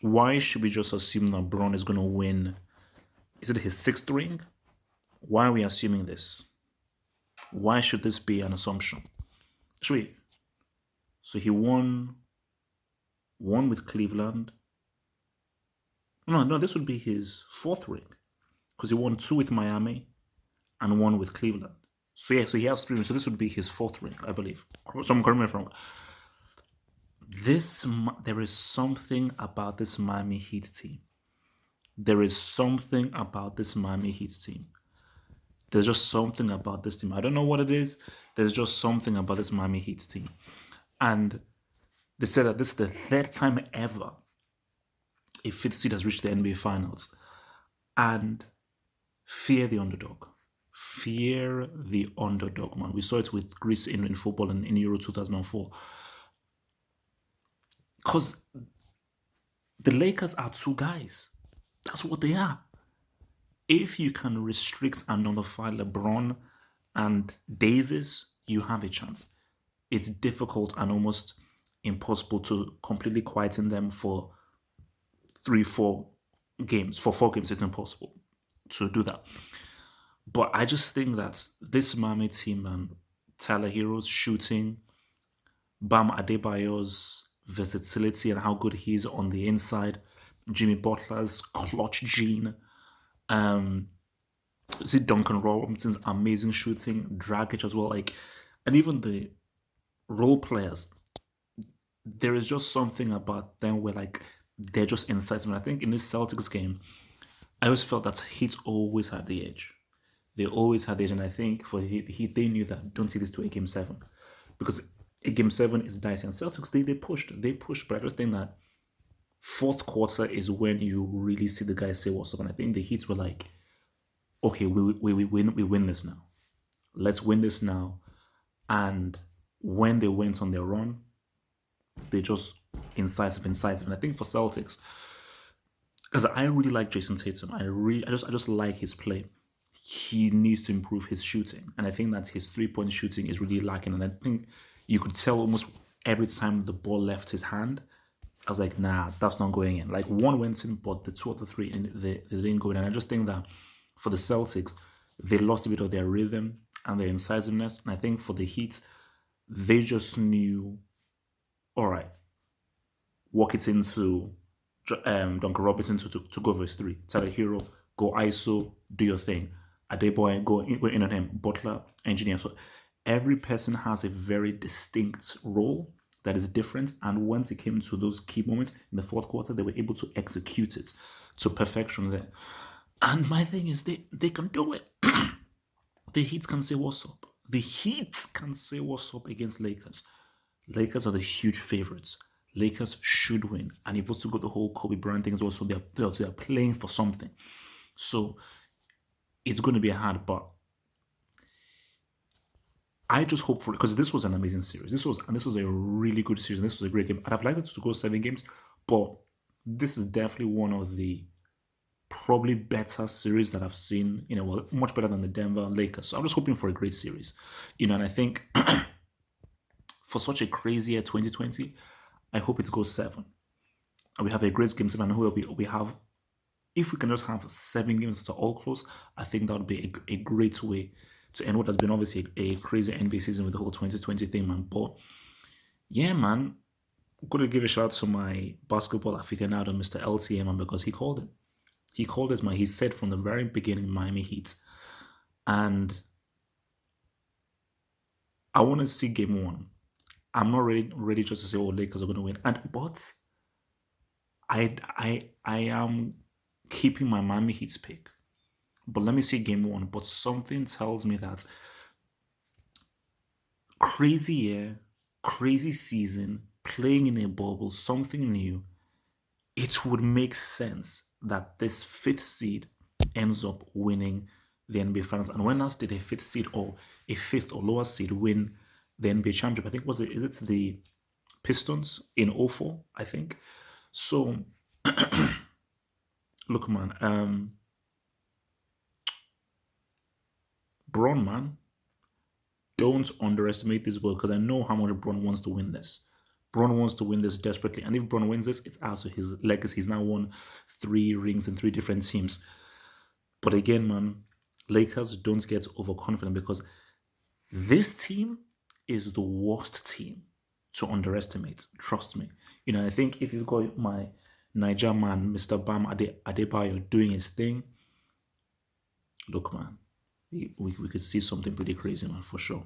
Why should we just assume that Braun is going to win? Is it his sixth ring? Why are we assuming this? Why should this be an assumption? Sweet. So he won one with Cleveland. No, no, this would be his fourth ring because he won two with Miami and one with Cleveland. So yeah, so he has three rings. So this would be his fourth ring, I believe. Someone correct me if I'm wrong. There is something about this Miami Heat team. There is something about this Miami Heat team. There's just something about this team. I don't know what it is. There's just something about this Miami Heat team. And they said that this is the third time ever a fifth seed has reached the NBA Finals. And fear the underdog. Fear the underdog, man. We saw it with Greece in football in Euro 2004. Because the Lakers are two guys. That's what they are. If you can restrict and nullify LeBron and Davis, you have a chance. It's difficult and almost impossible to completely quieten them for 3, 4 games. For 4 games, it's impossible to do that. But I just think that this Miami team and Tyler Hero's shooting, Bam Adebayo's versatility and how good he is on the inside, Jimmy Butler's clutch gene, um, see Duncan Robinson's amazing shooting, Dragic as well, like, and even the role players. There is just something about them where like they're just incisive. And I think in this Celtics game, I always felt that Heat always had the edge. They always had the edge, and I think for Heat they knew that don't see this to a game seven because a game seven is dicey. And Celtics they pushed, but I just think that fourth quarter is when you really see the guys say what's up. And I think the Heat were like, okay, we win this now. Let's win this now. And when they went on their run, they just incisive. And I think for Celtics, because I really like Jason Tatum, I just like his play. He needs to improve his shooting, and I think that his 3 point shooting is really lacking. And I think you could tell almost every time the ball left his hand, I was like, nah, that's not going in. Like one went in, but the two of the three they didn't go in. And I just think that for the Celtics, they lost a bit of their rhythm and their incisiveness. And I think for the Heat, they just knew, all right, walk it into Duncan Robinson to go verse three. Tyler Hero, go ISO, do your thing. Adeboye, go in on him. Butler, engineer. So every person has a very distinct role that is different. And once it came to those key moments in the fourth quarter, they were able to execute it to perfection there. And my thing is, they can do it. The Heat can say what's up. The Heat can say what's up against Lakers. Lakers are the huge favorites. Lakers should win. And you've also got the whole Kobe Bryant thing as well. So they're playing for something. So it's going to be hard, but I just hope for it because this was an amazing series. This was a really good series. This was a great game. I'd have liked it to go 7 games, but this is definitely one of the probably better series that I've seen. Well, much better than the Denver Lakers. So I'm just hoping for a great series. And I think for such a crazy year 2020, I hope it goes seven. And we have a great game seven. And we have, if we can just have 7 games that are all close, I think that would be a great way to end what has been obviously a crazy NBA season with the whole 2020 thing, man. But yeah, man, I'm going to give a shout out to my basketball aficionado, Mr. LTM, man, because he called it. He called it, man. He said from the very beginning, Miami Heat. And I want to see game one. I'm not ready just to say, oh, Lakers are going to win. But I am keeping my Miami Heat pick. But let me see game one. But something tells me that crazy year, crazy season, playing in a bubble, something new, it would make sense that this fifth seed ends up winning the NBA Finals. And when else did a fifth seed or a fifth or lower seed win the NBA championship? I think is it the Pistons in '04? I think. So look, man, Braun, man, don't underestimate this ball because I know how much Braun wants to win this. Bron wants to win this desperately, and if Bron wins this, it's also his legacy. He's now won 3 rings in 3 different teams. But again, man, Lakers don't get overconfident because this team is the worst team to underestimate. Trust me. I think if you got my Niger man, Mr. Bam Adebayo, doing his thing, look, man, we could see something pretty crazy, man, for sure.